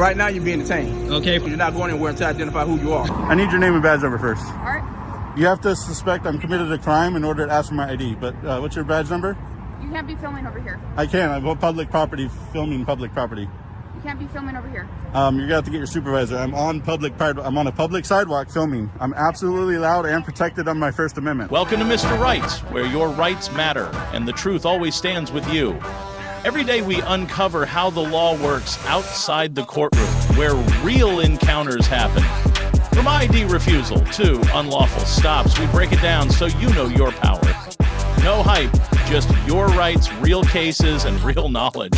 Right now, you're being detained. Okay. You're not going anywhere until I identify who you are. I need your name and badge number first. All right. You have to suspect I'm committed a crime in order to ask for my ID, but what's your badge number? You can't be filming over here. I can. I'm on public property, filming public property. You can't be filming over here. You're gonna have to get your supervisor. I'm on a public sidewalk filming. I'm absolutely allowed and protected on my First Amendment. Welcome to Mr. Rights, where your rights matter and the truth always stands with you. Every day we uncover how the law works outside the courtroom, where real encounters happen. From ID refusal to unlawful stops, we break it down so you know your power. No hype, just your rights, real cases, and real knowledge.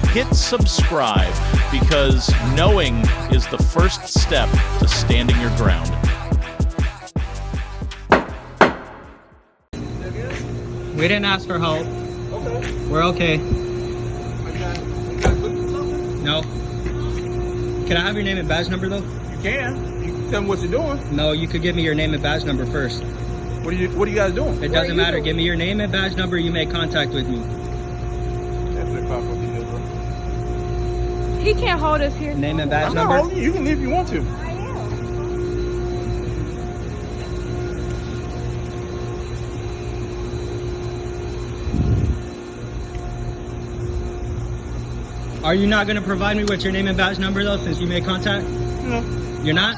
Hit subscribe, because knowing is the first step to standing your ground. We didn't ask for help. Okay. We're okay. No. Can I have your name and badge number though? You can. You can tell me what you're doing. No, you could give me your name and badge number first. What are you guys doing? It doesn't matter. Give me your name and badge number. You make contact with me. He can't hold us here. Name and badge I'm number. not holding you. You can leave if you want to. I am. Are you not going to provide me with your name and badge number though, since you made contact? No. You're not?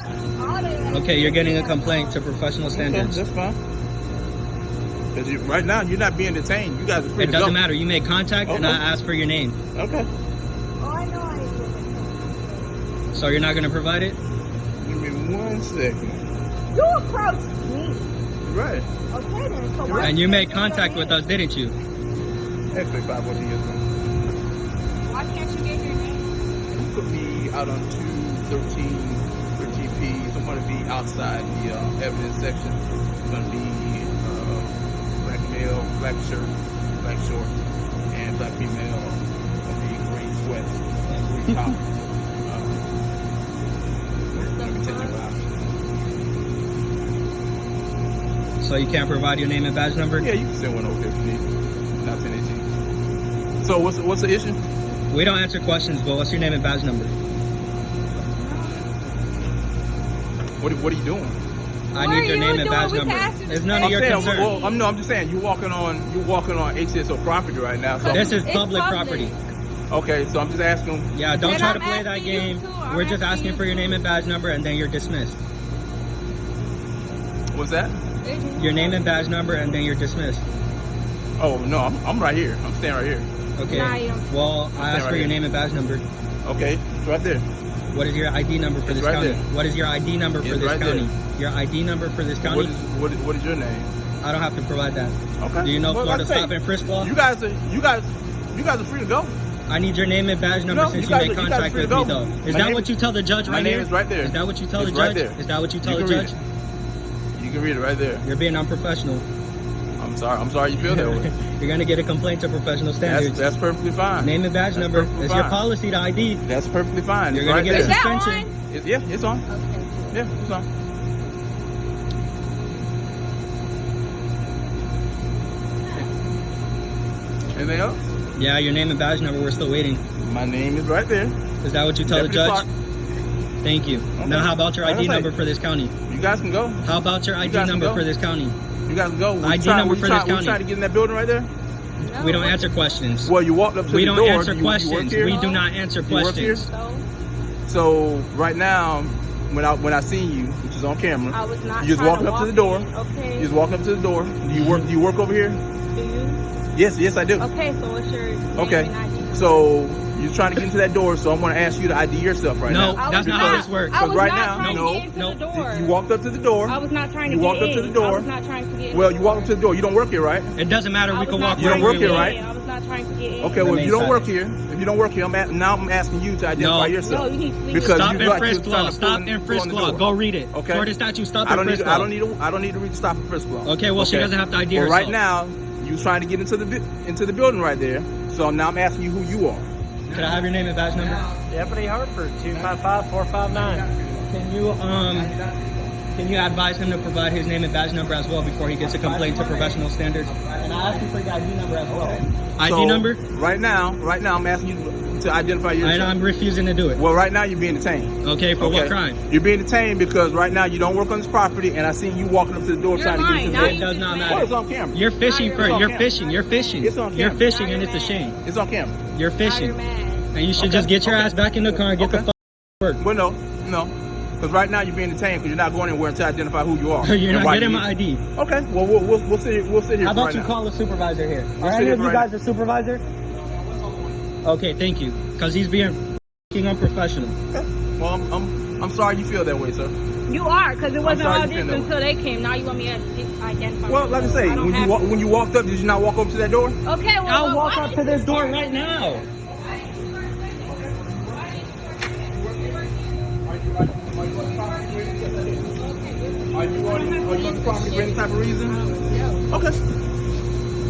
Okay, you're getting a complaint to professional standards. Okay, that's fine. Because right now, you're not being detained. You guys are free It to go. doesn't matter. You made contact and Okay. I asked for your name. Okay. Oh, I know I am. So you're not going to provide it? Give me 1 second. You approached me. Right. Okay then. So why And you made contact with us, didn't you? Actually, 5 what he is. Why can't you get your name? You put me out on 213 for GP. So I'm going to be outside the evidence section. It's going to be black male, black shirt, black short, and black female. It's going to be green sweat and green top. Let me take you out. So you can't provide your name and badge number? Yeah, you can send one over if you need. Not send it to you. So what's the issue? We don't answer questions, but what's your name and badge number? What are you doing? I need your name and badge number. It's none of your concern. Well, I'm just saying you're walking on HCSO property right now. So This is public property. okay. So I'm just asking. Yeah, don't And try I'm to play that asking you game. too. I'm We're just asking asking you for your too. name and badge number, and then you're dismissed. What's that? Your name and badge number, and then you're dismissed. Oh no, I'm right here. I'm staying right here. Okay. Nah, you don't. Well, I asked right for your here. name and badge number. Okay, it's right there. What is your ID number for It's this right county? there. What is your ID number for It's this right county? there. Your ID number for this county? What is your name? I don't have to provide that. Okay. Do you know Well, Florida like I say, stop and frisk law? You guys are free to go. I need your name and badge number No, since you you guys made are contact free to with me, go. though. Is My that name- what you tell the judge My right name here? is right there. Is that what you tell It's the right judge? there. Is that what you tell You the can read judge? You can read it right there. You're being unprofessional. I'm sorry you feel that way. You're going to get a complaint to professional standards. That's perfectly fine. Name and badge That's number. perfectly It's your fine. policy to ID. That's perfectly fine. You're It's going right to get a there. Is that suspension. on? It's on. Okay. Yeah, it's on. Anything else? Yeah, your name and badge number. We're still waiting. My name is right there. Is that what you tell the Deputy judge? Clark. Thank you. Okay. Now, how about your Like I ID say, number for this county? You guys can go. How about your ID guys can number go. for this county? You guys can go. ID number for this We county. trying to get in that building right there? No. We don't answer questions. Well, you walked up to We the don't door. answer You work questions. here? We do not answer You work here? questions. So, So right now, when I seen you, which is on camera, I was not you just trying walking to up to the walk door. in. Okay. You just walking up to the door. Do you work over here? Do you? Yes, I do. Okay, so what's your name Okay. and ID? So you're trying to get into that door, so I'm going to ask you to ID yourself right No, now. I that's was not how this works. I was Right not now, trying no, to get into no. the door. You walked up to the door. I was not trying to You get walked up in. to the door. I was not trying to get in. Well, you walked up to the door. You don't work here, right? It doesn't matter. We I can was walk not You don't trying work to here, get right? in. I was not trying to get in. Okay, well, if main you don't side. work here, now I'm asking you to identify No. yourself. No, you need to leave Because it. Stop you and like frisk you're trying law. to Stop pull and frisk on the law. door. Go read it. Okay. Florida statute. Stop I and don't need frisk to, law. I don't need to read the stop and frisk law. Okay, well, she doesn't have to ID Well, herself. right now, you trying to get into the building right there. So now I'm asking you who you are. Can I have your name and badge number? Deputy Hartford, 255-459. Can you advise him to provide his name and badge number as well before he gets a complaint to professional standards? And I ask you for your ID number as well. ID So, number? Right now, I'm asking you to to identify yourself? And I'm refusing to do it. Well, right now you're being detained. Okay, for what crime? You're being detained because right now you don't work on this property, and I seen you walking up to the door You're trying lying. to Now get It into the does not Well, matter. it's on camera. You're fishing for It's on you're camera. fishing. You're fishing. It's on You're camera. fishing, and it's a shame. It's on camera. You're Now fishing, you're mad. and you should just get your ass back in the car and get the fuck work. Well, no. Because right now you're being detained because you're not going anywhere until I identify who you are. You're and not why getting you my need- ID. Okay. Well, we'll sit here. We'll sit here How for about right you now. call the supervisor here? Are sit any here of you right guys a supervisor? Okay, thank you. Because he's being f***ing unprofessional. Okay. Well, I'm sorry you feel that way, sir. You are, because it wasn't sorry all you this feel that until they came. Now you want me to identify Well, like I myself. say, don't have to. when you walked up, did you not walk up to that door? Okay, well, I'll walk why up did to you this door say right now. Are you on the property for any type of reason? Okay.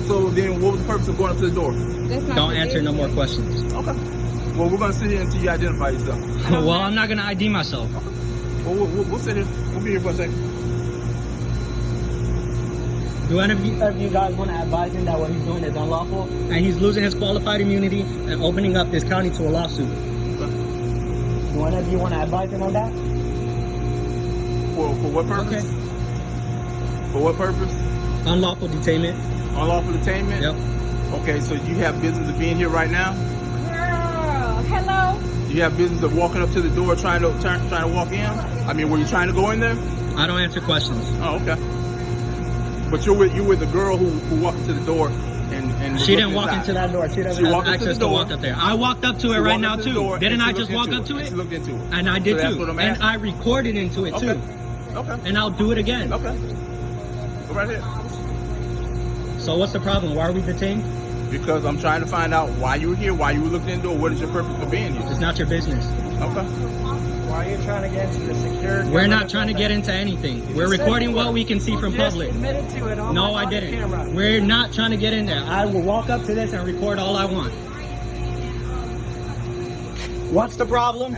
So then, what was the purpose of going up to the door? That's not Don't your answer no business. more questions. Okay. Well, we're gonna sit here until you identify yourself. Well, I'm not going to ID myself. Well, we'll sit here. We'll be here for a second. Do any of you guys want to advise him that what he's doing is unlawful? And he's losing his qualified immunity and opening up this county to a lawsuit. Do any of you want to advise him on that? For what purpose? Okay. For what purpose? Unlawful detainment. Unlawful detainment? Yep. Okay, so you have business of being here right now? Girl, hello. You have business of walking up to the door trying to walk in? I mean, were you trying to go in there? I don't answer questions. Oh, okay. But you're with the girl who walked to the door and She didn't walk inside. into that door. She doesn't She have walked up to access the to door. walk up there. I walked up to it She right walked now up to the too. door and Didn't she I looked just walk into up to And it? she looked into it. And I did So that's too. what I'm And asking. I recorded into it Okay. too. Okay. And I'll do it again. Okay. Go right ahead. So what's the problem? Why are we detained? Because I'm trying to find out why you were here, why you were looking into it, what is your purpose for being here? It's not your business. Okay. Why are you trying to get into the secure? We're not trying to get into anything. We're recording what we can see from public. Admitted to it on No, I on didn't. camera. We're not trying to get in there. I will walk up to this and record all I want. What's the problem?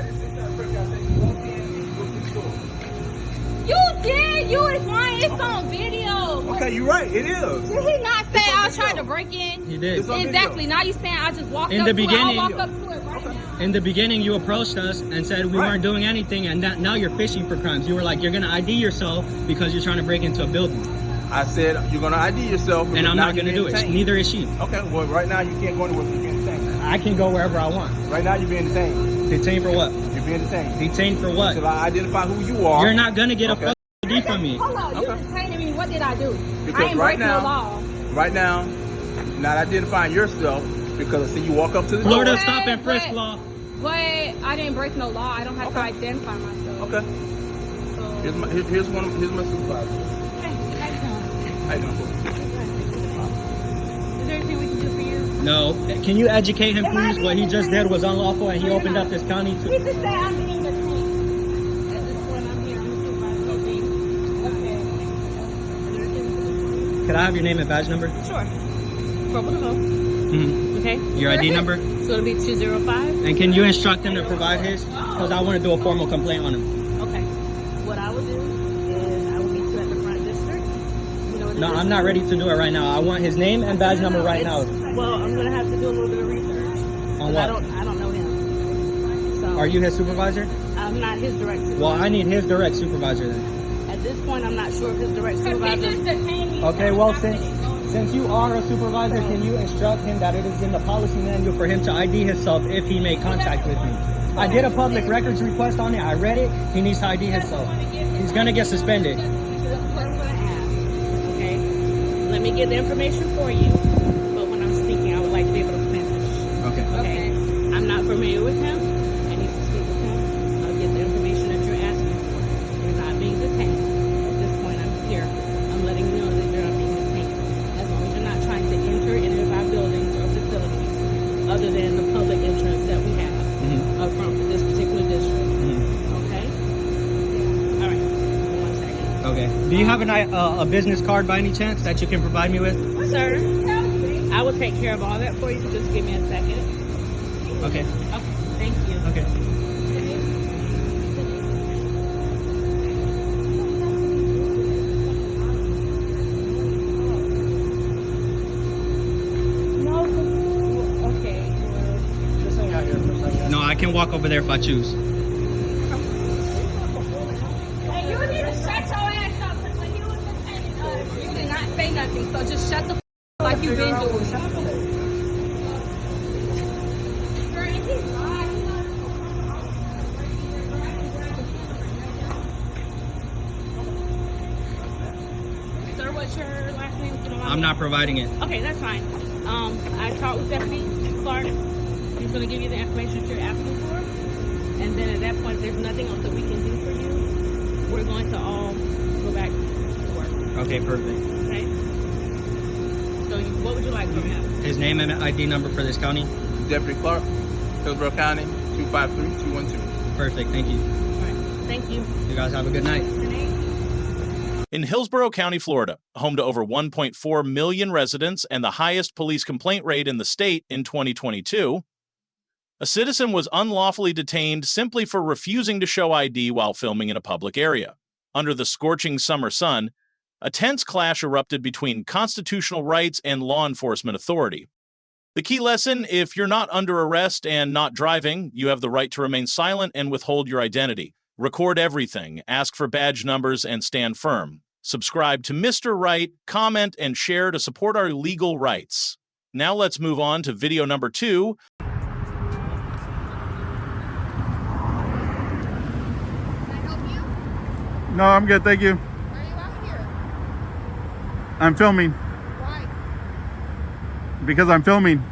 You did. You is lying. It's on video. Okay, you're right. It is. Did he not say It's on I was trying video. to break in? You did. It's on Exactly. video. Now you saying I just walked In up the to it. beginning- I'll walk up to it right now. In the beginning, you approached us and said we Right. weren't doing anything, and that now you're fishing for crimes. You were like, you're going to ID yourself because you're trying to break into a building. I said you're gonna ID yourself. And I'm now not going to you're do it. detained. Neither is she. Okay, well, right now you can't go anywhere because you're being detained. I can go wherever I want. Right now you're being detained. Detained for what? You're being detained. Detained for what? Until I identify who you are. You're not going to get Okay. a fucking ID from me. Hold on. You Okay. detaining me. What did I do? Because I ain't right breaking now- the law. Right now, you're not identifying yourself because I see you walk up to the Florida door. stop and frisk but- law. But I didn't break no law. I don't have to Okay. identify myself. Okay. So, Here's my supervisor. hey, how you doing? How you doing? Is there anything we can do for you? No. Can you educate him, please? What he just did was unlawful, and he opened up this county He to... just said I'm being detained. At this point, I'm here. I'm a supervisor. Okay. Is there anything we can do for you? Could I have your name and badge number? Sure. Purple to go. Mm-hmm. Okay. Your ID number? So it'll be 205. And can you instruct him to provide his? Because I want to do a formal complaint on him. Okay. What I will do is I will meet you at the front district. You know what No, it is? I'm not ready to do it right now. I want his name and badge number right now. Well, I'm gonna have to do a little bit of research. On 'Cause I what? don't know him. So Are you his supervisor? I'm not his direct supervisor. Well, I need his direct supervisor then. At this point, I'm not sure if his direct supervisor. Okay, well, since you are a supervisor, can you instruct him that it is in the policy manual for him to ID himself if he made contact with me? I did a public records request on it. I read it. He needs to ID himself. He's going to get suspended. Okay. Let me get the information for you. But when I'm speaking, I would like to be able to finish. Okay. Okay. I'm not familiar with him. I need to speak with him. I'll get the information that you're asking for. You're not being detained. At this point, I'm here. I'm letting you know that you're not being detained. As long as you're not trying to enter any of our buildings or facilities other than the public entrance that we have from this particular district. Okay? All right. 1 second. Okay. Do you have a business card by any chance that you can provide me with? Sir, I will take care of all that for you. So just give me a second. Okay. Okay. Thank you. Okay. No, okay. This ain't out here. can walk over there if I choose. Hey, you need to shut your ass up, because when you was detaining us, you did not say nothing, so just shut the f like you've been doing. Girl, is he lying? Sir, what's your last name? I'm not providing it. Okay, that's fine. I talked with Deputy Clark. He's going to give you the information that you're asking for. And then at that point, if there's nothing else that we can do for you, we're going to all go back to work. Okay, perfect. Okay? So what would you like from him? His name and ID number for this county? Deputy Clark, Hillsborough County, 253-212. Perfect, thank you. All right. Thank you. You guys have a good night. In Hillsborough County, Florida, home to over 1.4 million residents and the highest police complaint rate in the state in 2022, a citizen was unlawfully detained simply for refusing to show ID while filming in a public area. Under the scorching summer sun, a tense clash erupted between constitutional rights and law enforcement authority. The key lesson: if you're not under arrest and not driving, you have the right to remain silent and withhold your identity. Record everything, ask for badge numbers, and stand firm. Subscribe to Mr. Right, comment, and share to support our legal rights. Now let's move on to video number 2. Can I help you? No, I'm good, thank you. Why are you out here? I'm filming. Why? Because I'm filming.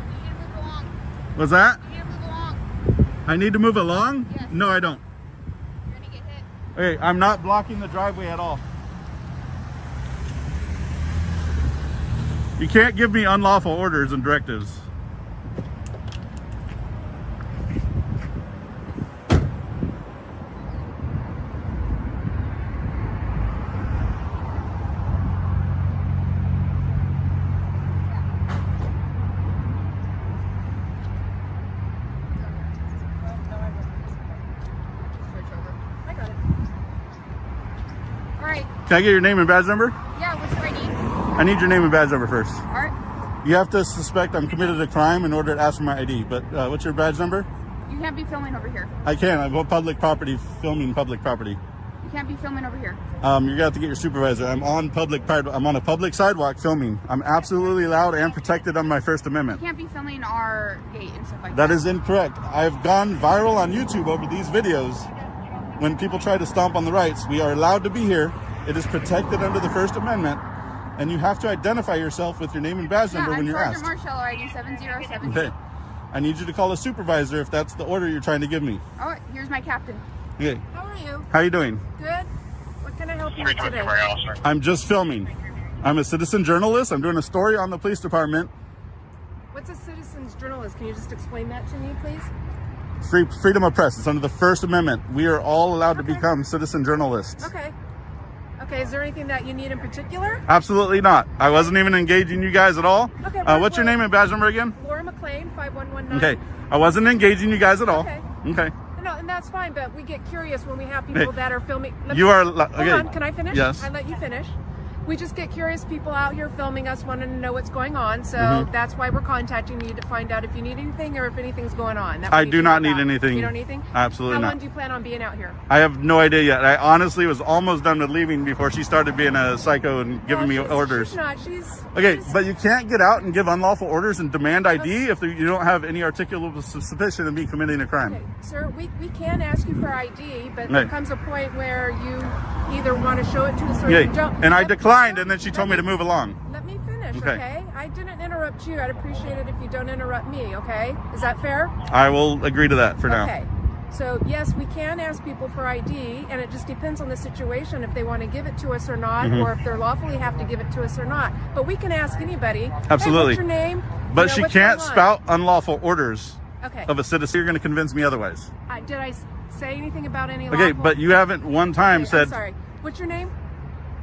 You need to move along. What's that? You need to move along. I need to move along? Yes. No, I don't. You're gonna get hit. Hey, I'm not blocking the driveway at all. You can't give me unlawful orders and directives. I got it. All right. Can I get your name and badge number? Yeah, what's your ID? I need your name and badge number first. All right. You have to suspect I'm committed a crime in order to ask for my ID, but what's your badge number? You can't be filming over here. I can. I'm on public property, filming public property. You can't be filming over here. You're gonna have to get your supervisor. I'm on a public sidewalk filming. I'm absolutely loud and protected on my First Amendment. You can't be filming our gate and stuff like That that. is incorrect. I've gone viral on YouTube over these videos. When people try to stomp on the rights, we are allowed to be here. It is protected under the First Amendment, and you have to identify yourself with your name and badge number when you're Sergeant asked. Marshall, ID 707. Okay. I need you to call a supervisor if that's the order you're trying to give me. Oh, here's my captain. Okay. How are you? How you doing? Good. What can I help you with today? I'm just filming. I'm a citizen journalist. I'm doing a story on the police department. What's a citizen's journalist? Can you just explain that to me, please? Freedom of press. It's under the First Amendment. We are all allowed to Okay. become citizen journalists. Okay. Okay, is there anything that you need in particular? Absolutely not. I wasn't even engaging you guys at all. Okay, What's your name and badge number again? Laura McLean, 5119. Okay. I wasn't engaging you guys at all. Okay. Okay. No, and that's fine, but we get curious when we have people that are filming. You are Hold okay. on, can I finish? Yes. I let you finish. We just get curious people out here filming us, wanting to know what's going on. So that's why we're contacting you to find out if you need anything or if anything's going on. That I way do you not know need about- anything. You don't need anything? Absolutely How not. long do you plan on being out here? I have no idea yet. I honestly was almost done with leaving before she started being a psycho and giving me orders. She's not. She's Okay, she's- but you can't get out and give unlawful orders and demand ID if you don't have any articulable suspicion of me committing a crime. Okay, sir, we can ask you for ID, but Right. there comes a point where you either want to show it to us or Yeah, you don't. and I Let- declined, and then she told me to move along. Let me finish, Okay. okay? I didn't interrupt you. I'd appreciate it if you don't interrupt me, okay? Is that fair? I will agree to that for now. Okay. So, yes, we can ask people for ID, and it just depends on the situation if they want to give it to us or not, Mm-hmm. or if they're lawfully have to give it to us or not. But we can ask anybody. Absolutely. Hey, what's your name? But You know, she what's can't going on? spout unlawful orders Okay. of a citizen. You're going to convince me otherwise. Did I say anything about any Okay, lawful? but you haven't one time Okay, said, I'm sorry. What's your name?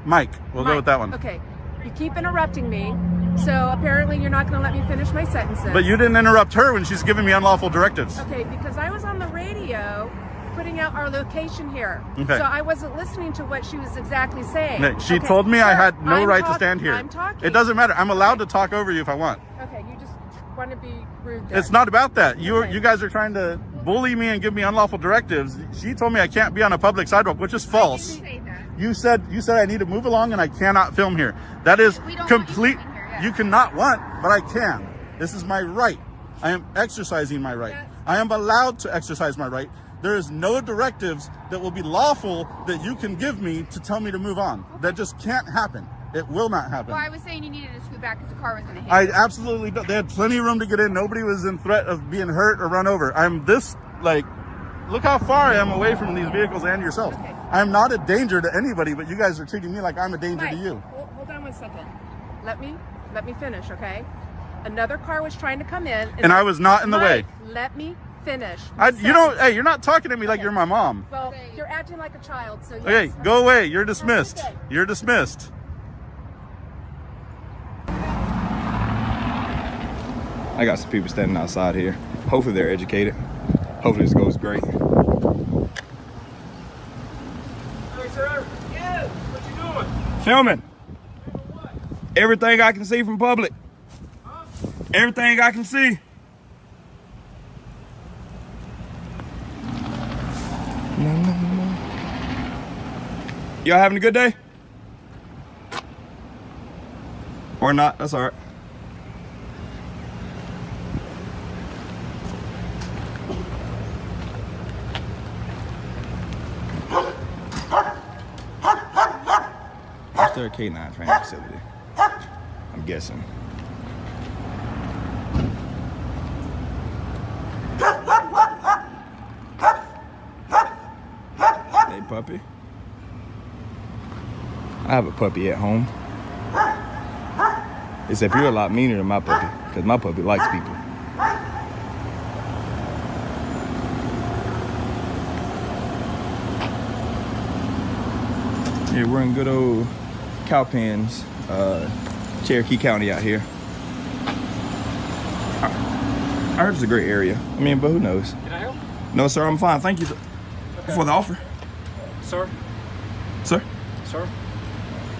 Mike. We'll go Mike. with that one. Okay. You keep interrupting me, so apparently you're not going to let me finish my sentences. But you didn't interrupt her when she's giving me unlawful directives. Okay, because I was on the radio putting out our location here. Okay. So I wasn't listening to what she was exactly saying. Okay, she Okay, told me I sir, had no I'm right to talk- stand here. I'm talking. It doesn't matter. I'm allowed to talk over you if I want. Okay, you just want to be rude there. It's not about that. Okay. You guys are trying to bully me and give me unlawful directives. She told me I can't be on a public sidewalk, which is false. Say that. You said I need to move along and I cannot film here. That is We don't want you complete. filming here, yeah. You cannot want, but I can. This is my right. I am exercising my right. Yeah. I am allowed to exercise my right. There is no directives that will be lawful that you can give me to tell me to move on. That just can't happen. It will not happen. Well, I was saying you needed to scoot back because the car was going to hit I you. absolutely don't. They had plenty of room to get in. Nobody was in threat of being hurt or run over. I'm this, like, look how far I am away from these vehicles and yourself. Okay. I am not a danger to anybody, but you guys are treating me like I'm a danger Mike, to you. Hold on 1 second. Let me finish, okay? Another car was trying to come in. And I was not in the way. Mike, let me finish. You don't, hey, you're not talking to me like Okay. you're my mom. Well, you're acting like a child, so yes. Okay, go away. You're dismissed. Okay. You're dismissed. I got some people standing outside here. Hopefully they're educated. Hopefully this goes great. Hey, sir. Yeah. What you doing? Filming. Everything I can see from public. Everything I can see. Y'all having a good day? Or not? That's all right. Is there a K9 training facility? I'm guessing. Hey, puppy. I have a puppy at home. Except you're a lot meaner than my puppy, because my puppy likes people. Yeah, we're in good old Cowpens, Cherokee County out here. I heard it's a great area. I mean, but who knows? Can I help? No, sir, I'm fine. Thank you for the offer. Sir? Sir, Sir?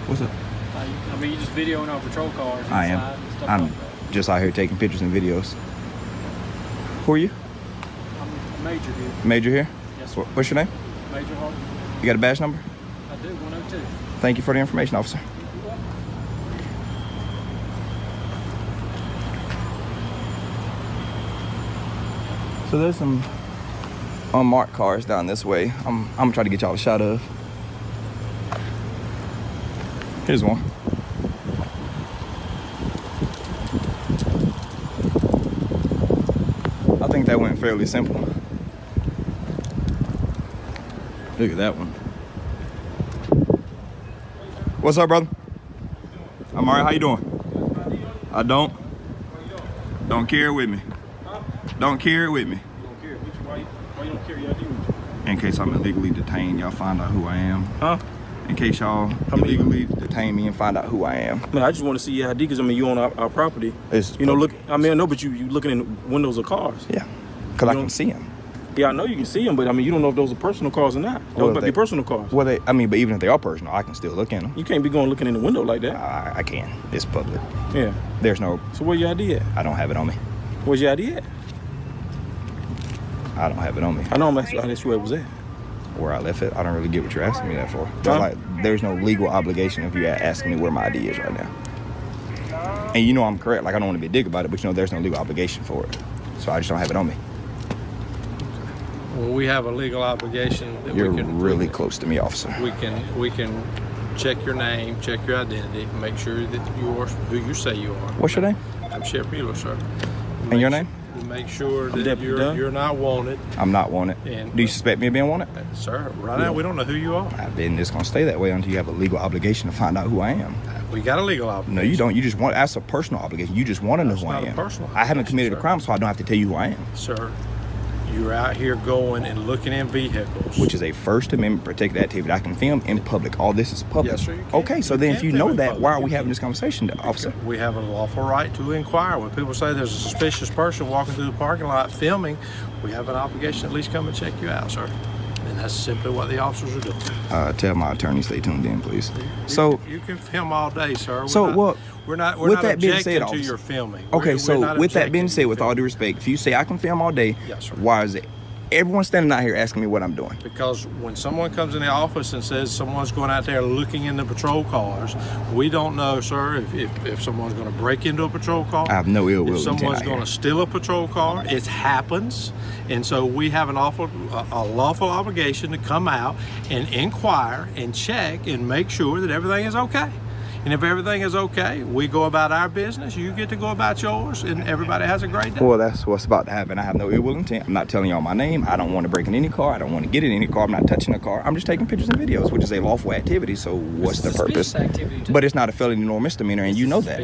what's up? I mean, you just videoing our patrol cars inside I am. and stuff I'm like that. just out here taking pictures and videos. Who are you? I'm a major here. Major here? Yes, sir. What's your name? Major Hart. You got a badge number? I do, 102. Thank you for the information, officer. So there's some unmarked cars down this way. I'm gonna try to get y'all a shot of. Here's one. I think that went fairly simple. Look at that one. What's up, brother? I'm all right. How you doing? I don't carry it with me. Don't carry it with me. Why you don't carry your ID with you? In case I'm illegally detained, y'all find out who I am. Huh? In case y'all illegally detain me and find out who I am. Man, I just want to see your ID because I mean you own our property. It's You know, look. public. I mean, I know, but you looking in windows of cars. Yeah, because I You can don't- see them. Yeah, I know you can see them, but I mean, you don't know if those are personal cars or not. Those might be personal cars. Well, but even if they are personal, I can still look in them. You can't be going looking in the window like that. I can. It's public. Yeah. There's no. So where your ID at? I don't have it on me. Where's your ID at? I don't have it on me. I know I'm asking where it was at. Where I left it, I don't really get what you're asking me that for. Huh? Like, there's no legal obligation if you're asking me where my ID is right now. And you know I'm correct. Like, I don't want to be a dick about it, but you know there's no legal obligation for it. So I just don't have it on me. Well, we have a legal obligation that You're we can really close to me, officer. we can check your name, check your identity, make sure that you are who you say you are. What's your name? I'm Sheriff Mueller, sir. And your name? To make sure that Deputy Dunn. you're not wanted. I'm not wanted. And- Do you suspect me of being wanted? Sir, right now we don't know who you are. I've been just gonna stay that way until you have a legal obligation to find out who I am. We got a legal obligation. No, you don't. You just want. That's a personal obligation. You just want to know That's who I not a am. personal I haven't obligation, committed a sir. crime, so I don't have to tell you who I am. Sir, you're out here going and looking in vehicles. Which is a First Amendment protected activity. I can film in public. All this is public. Yes, sir, you can. Okay, so You then can if you film know in that, public. why are we You having can. this conversation, officer? We have a lawful right to inquire. When people say there's a suspicious person walking through the parking lot filming, we have an obligation to at least come and check you out, sir. And that's simply what the officers are doing. Tell my attorney stay tuned in, please. So you can film all day, sir. We're not with that being objecting said, to officer, your filming. Okay, so with that being said, with all due respect, if you say I can film all day, yes, sir. Why is it everyone's standing out here asking me what I'm doing? Because when someone comes in the office and says someone's going out there looking in the patrol cars, we don't know, sir, if someone's going to break into a patrol car. I have no ill will. If someone's going to steal a patrol car, it happens. And so we have a lawful obligation to come out and inquire and check and make sure that everything is okay. And if everything is okay, we go about our business, you get to go about yours, and everybody has a great day. Well, that's what's about to happen. I have no ill will intent. I'm not telling y'all my name. I don't want to break in any car. I don't want to get in any car. I'm not touching a car. I'm just taking pictures and videos, which is a lawful activity. So what's the purpose? But it's not a felony nor misdemeanor, and you know that.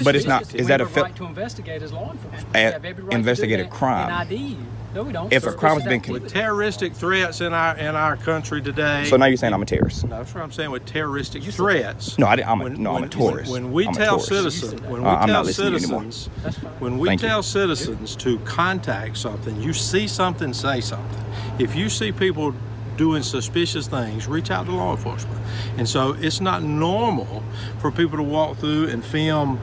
But it's not. Is that a felony? To investigate as law enforcement. Investigate a crime. And ID you. No, we don't. If a crime has been committed, with terroristic threats in our country today. So now you're saying I'm a terrorist? No, that's what I'm saying. With terroristic threats. No, I'm a tourist. When we tell citizens, to contact something, you see something, say something. If you see people doing suspicious things, reach out to law enforcement. And so it's not normal for people to walk through and film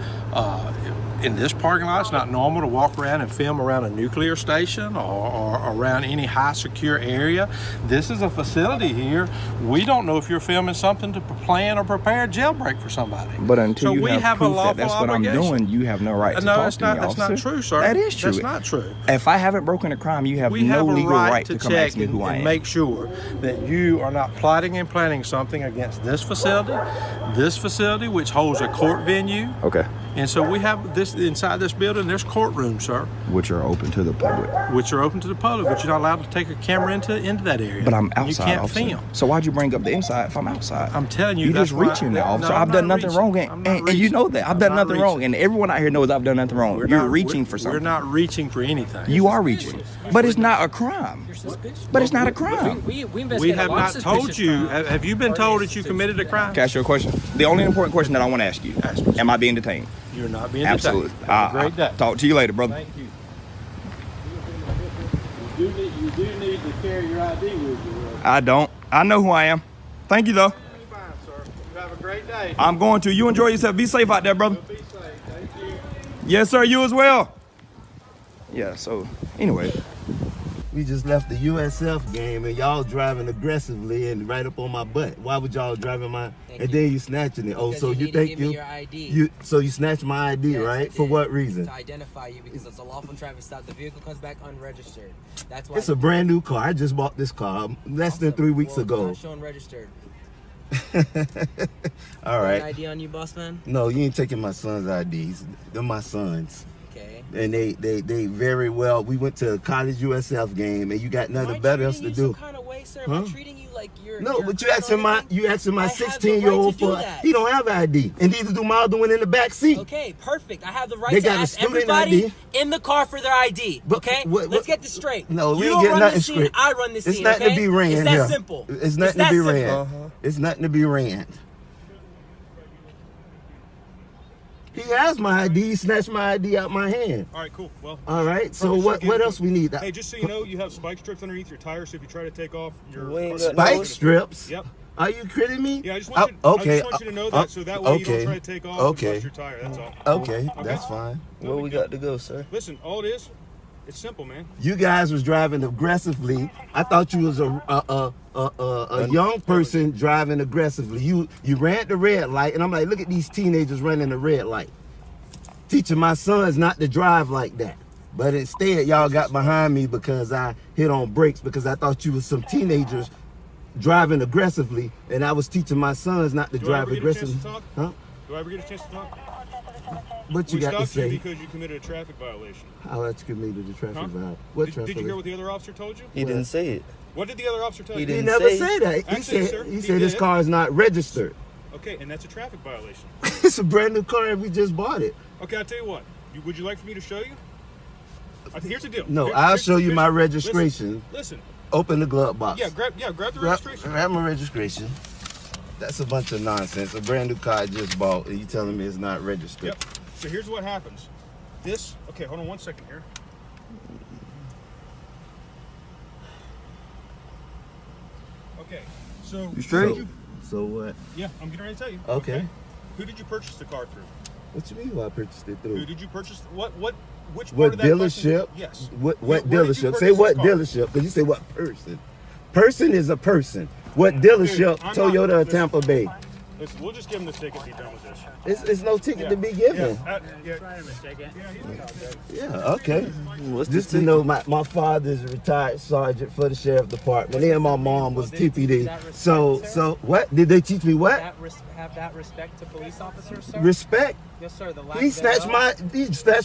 in this parking lot. It's not normal to walk around and film around a nuclear station or around any high secure area. This is a facility here. We don't know if you're filming something to plan or prepare a jailbreak for somebody. But until you have proof that that's what I'm obligation. doing, you have no right to talk to me, that's not true, sir. That is true. That's not true. If I haven't broken a crime, you have no legal right to come ask me who I am. And make sure that you are not plotting and planning something against this facility, which holds a court venue. Okay. And so we have this inside this building. There's courtrooms, sir, which are open to the public. But you're not allowed to take a camera into that area. But I'm outside. You can't film. So why'd you bring up the inside if I'm outside? I'm telling you, you're just reaching now, officer. I've done nothing wrong, and you know that I've done nothing wrong, and everyone out here knows I've done nothing wrong. You're reaching for something. We're not reaching for anything. You are reaching, but it's not a crime. But it's not a crime. We have not told you. Have you been told that you committed a crime? Can I ask you a question? The only important question that I want to ask you: am I being detained? You're not being absolutely. detained. Have a great day. Talk to you later, brother. Thank you. You do need to carry your ID with you. I don't. I know who I am. Thank you, though. Fine, sir. You have a great day. I'm going to. You enjoy yourself. Be safe out there, brother. Be safe. Thank you. Yes, sir. You as well. Yeah. So, anyway. We just left the USF game and y'all driving aggressively and right up on my butt. Why would y'all driving my? Then you snatching it. Oh, so you think you snatched my ID, right? For what reason? To identify you because it's a lawful traffic stop. The vehicle comes back unregistered. That's why. It's a brand new car. I just bought this car less than 3 weeks ago. It's not showing registered. All right. An ID on you, boss man? No, you ain't taking my son's IDs. They're my sons. Okay. And they very well. We went to a college USF game, and you got nothing better else to do. Some kind of way, sir? Huh? Am I treating you like you're but you asking my 16-year-old for he don't have ID, and neither do my other one in the back seat. Okay, perfect. I have the right to ask everybody in the car for their ID. Okay, let's get this straight. No, we ain't getting nothing straight. I run this scene. It's nothing to be ran here. It's that simple. It's nothing to be ran. It's nothing to be ran. He has my ID. He snatched my ID out my hand. All right, cool. Well. All right. So what else we need? Hey, just so you know, you have spike strips underneath your tires. So if you try to take off your spike strips. Yep. Are you kidding me? Yeah, I just want you to know that, so that way you don't try to take off and bust your tire. That's all. Okay, that's fine. Where we got to go, sir? Listen, all it is, it's simple, man. You guys was driving aggressively. I thought you was a young person driving aggressively. You ran the red light, and I'm like, look at these teenagers running the red light. Teaching my sons not to drive like that. But instead, y'all got behind me because I hit on brakes because I thought you was some teenagers driving aggressively, and I was teaching my sons not to drive aggressively. Huh? Do I ever get a chance to talk? What you got to say? Because you committed a traffic violation. How that you committed a traffic violation? What traffic? Did you hear what the other officer told you? He didn't say it. What did the other officer tell you? He never said that. He said his car is not registered. Okay, and that's a traffic violation. It's a brand new car and we just bought it. Okay, I'll tell you what. Would you like for me to show you? Here's the deal. No, I'll show you my registration. Listen. Open the glove box. Yeah, grab the registration. Grab my registration. That's a bunch of nonsense. A brand new car I just bought, and you telling me it's not registered. Yep. So here's what happens. Okay, hold on 1 second here. Okay, so You straight? So what? Yeah, I'm getting ready to tell you. Okay. Who did you purchase the car through? What you mean? Who I purchased it through? Who did you purchase? Which part What of that question dealership? Yes. What Where did you dealership? Say purchase what this car? dealership? Because you say what person. Person is a person. What dealership? I'm Toyota not- or Tampa Bay? Listen, we'll just give him the ticket and be done with this. It's no ticket to be given. Yeah, Okay. Just to know, my father's a retired sergeant for the sheriff department, and my mom was TPD. So what? Did they teach me what? Have that respect to police officers, sir? Respect? Yes, sir. He snatched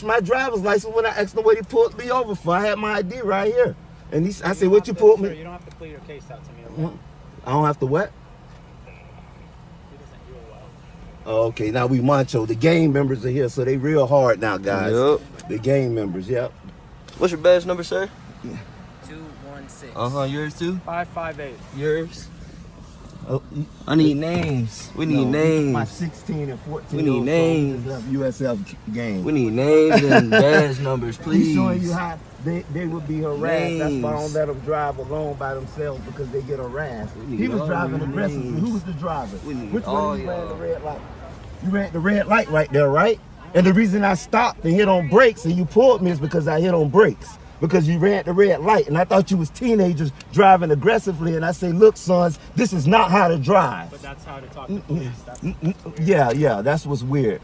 my driver's license when I asked him what he pulled me over for. I had my ID right here. And I said, what you pulled me? Sir, you don't have to plead your case out to me. Okay? I don't have to what? Okay, now we macho. The gang members are here, so they real hard now, guys. Yep. The gang members, yep. What's your badge number, sir? 216. Yours too? 558. Yours? Oh, I need names. We need names. My 16 and 14 We need names. USF gang. We need names and badge numbers, please. He's showing you how they would be harassed. That's why I don't Names. let them drive alone by themselves, because they get harassed. He was all driving the aggressively. names. Who was the driver? Which all one you ran y'all. the red light? You ran the red light right there, right? And the reason I stopped and hit on brakes and you pulled me is because I hit on brakes. Because you ran the red light, and I thought you was teenagers driving aggressively, and I say, look, sons, this is not how to drive. But that's how to talk to police. That's Yeah, that's what's weird.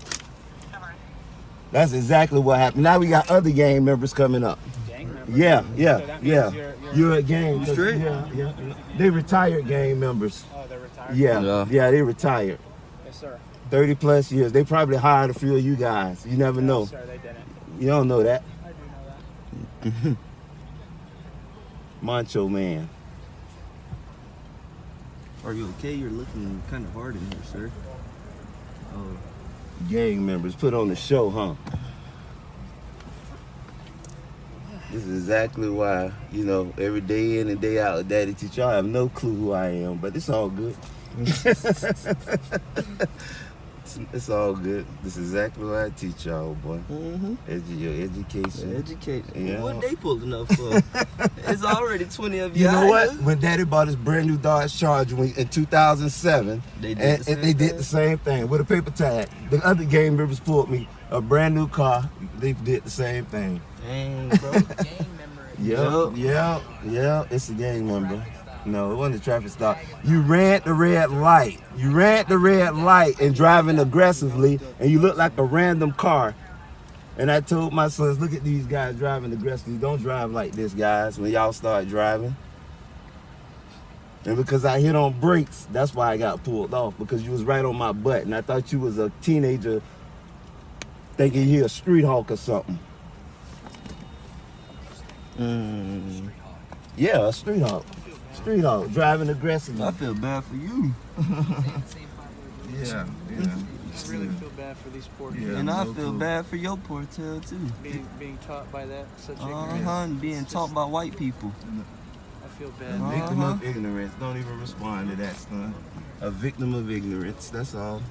That's exactly what happened. Now we got other gang members coming up. gang members. Yeah. So that means You're a gang. You straight? Yeah. They retired gang members. Oh, they're retired? Yeah, they retired. Yes, sir. 30 plus years. They probably hired a few of you guys. You never know. No, sir, they didn't. You don't know that. I do know that. Macho man. Are you okay? You're looking kind of hard in here, sir. Oh. Gang members put on the show, huh? This is exactly why, every day in and day out, Daddy teach y'all have no clue who I am, but it's all good. It's all good. This is exactly what I teach y'all, boy. Your education. Education. Yeah. What they pulling up for? It's already 20 of you. You know what? When Daddy bought his brand new Dodge Charger in 2007, they did the same thing with a paper tag. The other gang members pulled me a brand new car. They did the same thing. Dang, bro. Yeah. It's a gang member. No, it wasn't a traffic stop. You ran the red light. You ran the red light and driving aggressively, and you look like a random car. And I told my sons, look at these guys driving aggressively. Don't drive like this, guys, when y'all start driving. And because I hit on brakes, that's why I got pulled off, because you was right on my butt, and I thought you was a teenager thinking you a street hawk or something. Yeah, a street hawk. Street hawk, driving aggressively. I feel bad for you. Yeah. I really feel bad for these poor kids. And I feel bad for your poor tail too. Being taught by that such ignorance. And being taught by white people. I feel bad. A victim of ignorance. Don't even respond to that, son. A victim of ignorance. That's all.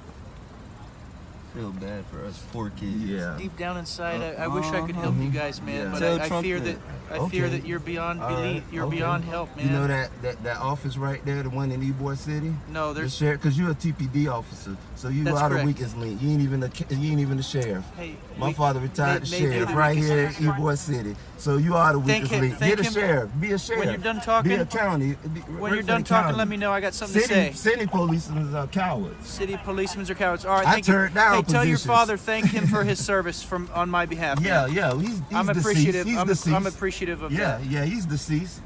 Feel bad for us poor kids. Yeah. Deep down inside, I wish I could help you guys, man. But I fear that you're beyond belief. You're beyond help, man. You know that office right there, the one in Ybor City? No, there's because you're a TPD officer, so you are the weakest link. You ain't even the sheriff. Hey, my father retired the sheriff right here in Ybor City, so you are the weakest link. Be the sheriff. Be a sheriff. When you're done talking, be a county. When you're done talking, let me know. I got something to say. City policemen are cowards. City policemen are cowards. All right, I turned down. Hey, tell your father thank him for his service on my behalf. Yeah, I'm appreciative. Deceased. I'm appreciative of that. Yeah, he's deceased.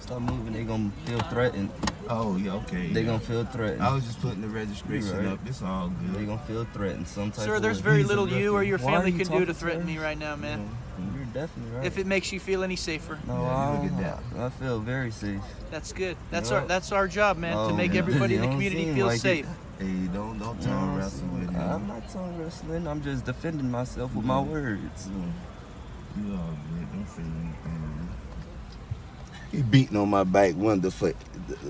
Stop moving. They gonna feel threatened. Oh, yeah, okay. They gonna feel threatened. I was just putting the registration up. It's all good. They gonna feel threatened. Sir, there's very little you or your family can do to threaten me right now, man. You're definitely right. If it makes you feel any safer. No, I feel very safe. That's good. That's our job, man, to make everybody in the community feel safe. Hey, don't tongue wrestle with him. I'm not tongue wrestling. I'm just defending myself with my words. You all good. Don't say anything, man. He beating on my back window for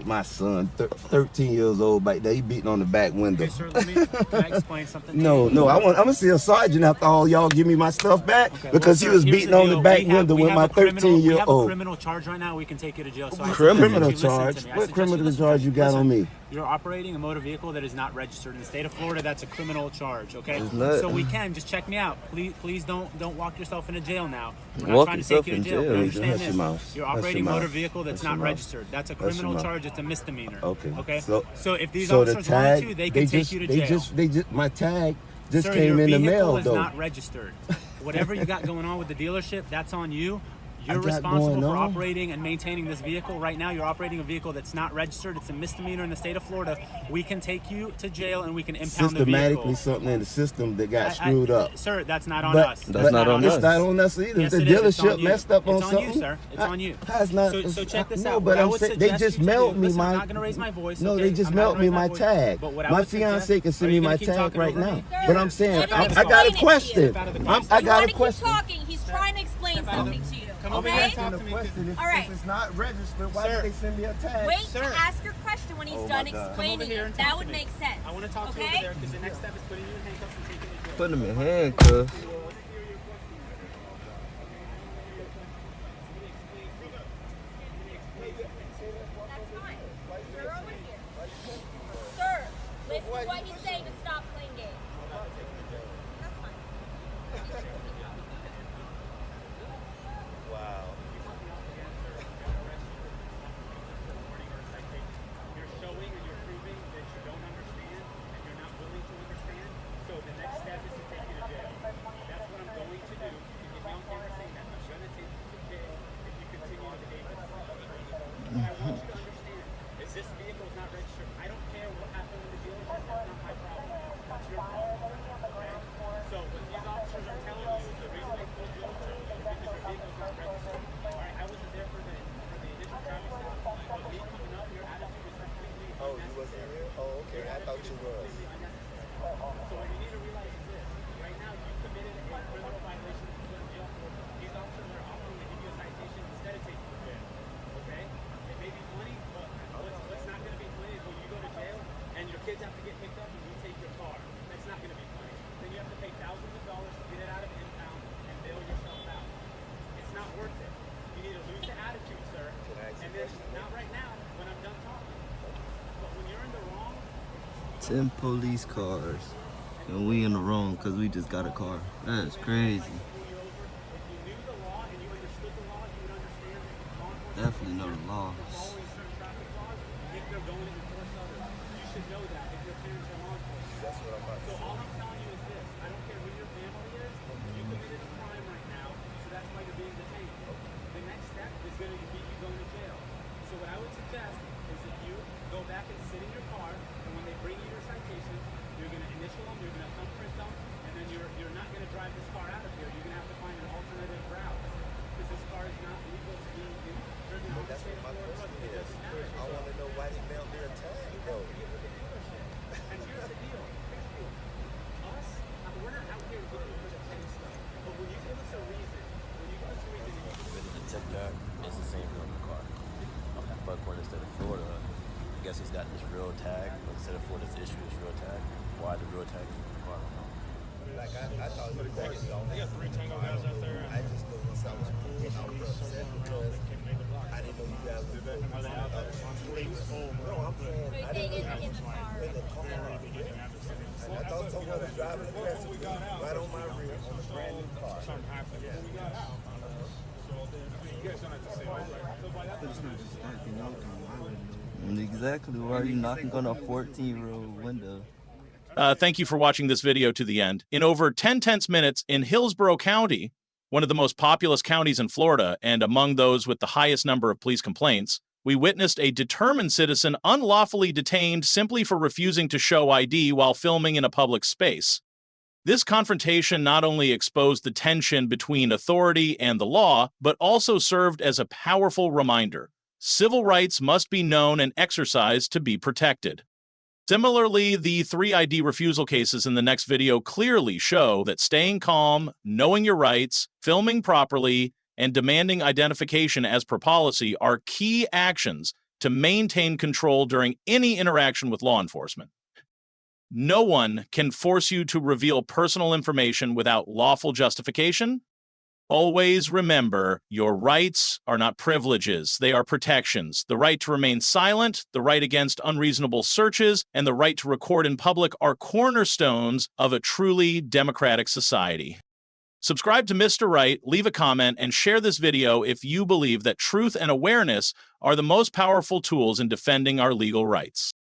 my son, 13 years old back there. He beating on the back window. Okay, sir, can I explain something? No, I'm gonna see a sergeant after all y'all give me my stuff back, because he was beating on the back window with my 13-year-old. We have a criminal charge right now. We can take you to jail. So criminal charge? What criminal charge you got on me? You're operating a motor vehicle that is not registered in the state of Florida. That's a criminal charge, okay? So we can just check me out. Please don't walk yourself into jail now. We're not trying to take you to jail. Understand this? You're operating a motor vehicle that's not registered. That's a criminal charge. It's a misdemeanor. Okay. So if these officers want to, they can take you to jail. My tag just Sir, came in the mail, your vehicle though. is not registered. Whatever you got going on with the dealership, that's on you. You're responsible for operating and maintaining this vehicle. Right now, you're operating a vehicle that's not registered. It's a misdemeanor in the state of Florida. We can take you to jail and we can impound the vehicle. Systematically something in the system that got screwed up. Sir, that's not on us. That's not on us. It's not on us either. Yes, the dealership messed up on something. It's on you, sir. It's on you. It's not, so check this no, out. but I'm saying they just mailed me my. I'm not going to raise my voice. No, they just mailed me my tag. My fiance can send me my tag right now. But I'm saying I got a question. I got a question. He's trying to explain something to you. Okay? All right. If it's not registered, why did they send me a tag? Wait to ask your question when he's done explaining it. That would make sense. I want to talk to you over there because the next step is putting you in handcuffs and taking you to jail. Put him in handcuffs. Sir, listen to what he's saying to stop playing games. That's fine. You're showing and you're proving that you don't understand and you're not willing to understand. So the next step is to take you to jail. That's what I'm going to do. You can get me on camera saying that. I'm going to take you to jail if you continue to behave this way. I want you to understand is this vehicle is not registered. I don't care what happened in the dealership. That's not my problem. That's your problem. Okay? So what these officers are telling you, the reason they pulled you over is because your vehicle is not registered. All right, I wasn't there for the initial traffic stop, but me coming up, your attitude is completely unnecessary. Oh, you wasn't here? Oh, okay. I thought you was. So what you need to realize is this. Right now, you committed a criminal violation that you go to jail for. These officers are offering to give you a citation instead of taking you to jail. Okay? It may be funny, but what's not going to be funny is when you go to jail and your kids have to get picked up and you take your car. That's not going to be funny. Then you have to pay thousands of dollars to get it out of impound and bail yourself out. It's not worth it. You need to lose the attitude, sir. And then, not right now, when I'm done talking. But when you're in the wrong, 10 police cars, and we in the wrong because we just got a car. That's crazy. Definitely know the laws. That's what I'm about to say. all I'm telling you is this. I don't care who your family is. You committed a crime right now, so that's why you're being detained. The next step is going to be you going to jail. So what I would suggest is that you go back and sit in your car, and when they bring you your citations, you're going to initial them, you're going to thumbprint them, and then you're not going to drive this car out of here. You're going to have to find an alternative route because this car is not legal to be driven out of the state of Florida. It doesn't matter. I want to know why they mailed me a tag, though. And here's the deal. We're not out here looking for the petty stuff. But when you give us a reason, The tip jar is the same on the car. But when instead of Florida, I guess he's got this real tag, but instead of Florida's issue this real tag, why the real tag is on the car? I don't know. Like I thought it was they got 3 Tango guys out there. I just know once I was pulled, I was upset because I didn't know you guys were there. Are they out there? No, I'm saying I didn't know you was in the car. I thought someone was driving aggressively right on my rear on a brand new car. Something happened before we got out. So you guys don't have to say And exactly why are you knocking on a 14-year-old window? Thank you for watching this video to the end. In over 10 tense minutes in Hillsborough County, one of the most populous counties in Florida and among those with the highest number of police complaints, we witnessed a determined citizen unlawfully detained simply for refusing to show ID while filming in a public space. This confrontation not only exposed the tension between authority and the law, but also served as a powerful reminder. Civil rights must be known and exercised to be protected. Similarly, the 3 ID refusal cases in the next video clearly show that staying calm, knowing your rights, filming properly, and demanding identification as per policy are key actions to maintain control during any interaction with law enforcement. No one can force you to reveal personal information without lawful justification. Always remember, your rights are not privileges, they are protections. The right to remain silent, the right against unreasonable searches, and the right to record in public are cornerstones of a truly democratic society. Subscribe to Mr. Right, leave a comment, and share this video if you believe that truth and awareness are the most powerful tools in defending our legal rights.